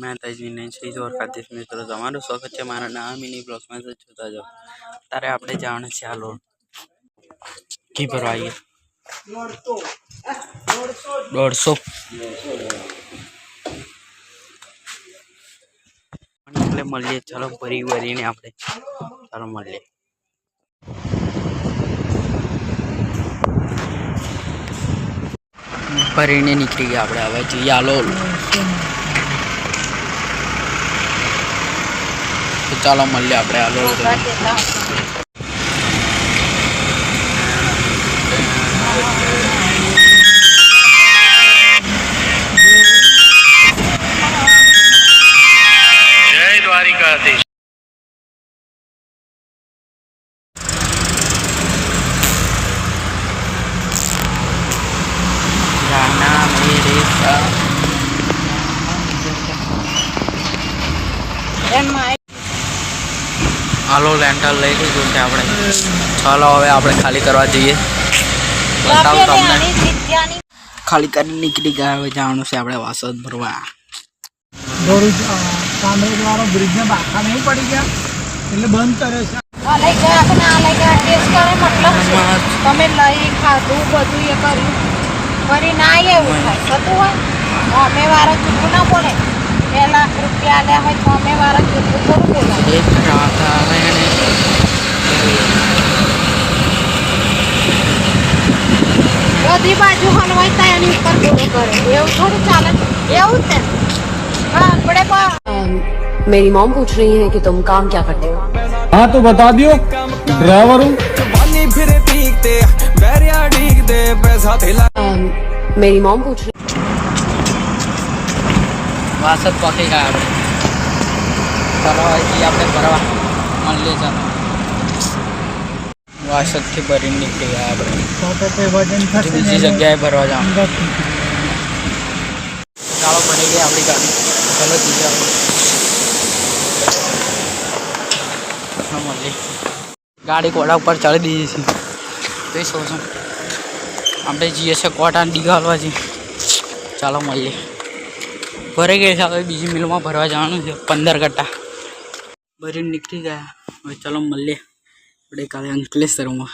માતાજી ને શ્રી દ્વારકાધીશ મિત્રો, તમારું સ્વાગત છે મારા નવા મિની બ્લોગમાં. જોતા જાઓ. તારે આપણે જવાનું છે હાલો કી ભરવા આવીએ 150 એટલે મળીએ. ચાલો ભરીને આપણે ચાલો મળીએ. ભરીને નીકળી ગયા આપણે. હવે જઈએ હાલો. તો ચાલો મળીએ આપણે હાલો. જય દ્વારિકાધીશ. હાલો લેન્ટર લઈ લીધું છે આપણે. ચાલો હવે આપણે ખાલી કરવા જઈએ. બતાવું તમને. ખાલી કરીને નીકળી ગયા. હવે જવાનું છે આપણે વાસદ ભરવા. બ્રિજ ને બાકા નહીં પડી ગયા એટલે બંધ કરે છે. તમે લઈ ખાધું બધું એ કર્યું ફરી ના એવું થાય થતું હોય. અમે વાળા ચૂકું ના બોલે. 2 લાખ રૂપિયા આલ્યા હોય તો અમે વાળા ચૂકું થોડું બોલે. બધી બાજુ હલવાઈ થાય એની ઉપર બોલું કરે એવું થોડું ચાલે. એવું જ ને. આપણે मेरी मॉम पूछ रही है कि तुम काम क्या करते हो. हाँ तो बता दियो ड्राइवर हूँ. मेरी मॉम पूछ रही. વાસદ પકી ગયા આપણે. ચાલો હજી આપણે ભરવા મળીએ. ચાલો વાસદથી ભરીને નીકળી ગયા આપણે. બીજી જગ્યાએ ભરવા જવાનું. ચાલો ભરી ગઈ આપણી ગાડી. ચાલો જઈએ આપણે. ગાડી કોટા ઉપર ચડી દીધી છે. જોઈ શકો છો આપણે જઈએ છીએ કોટાને ડીગાલવા છે. ચાલો મળીએ. ભરાઈ ગઈ છે. હવે બીજી મિલમાં ભરવા જવાનું છે. 15 કટ્ટા ભરીને નીકળી ગયા. હવે ચાલો મળીએ આપણે કાલે અંકલેશ્વરમાં.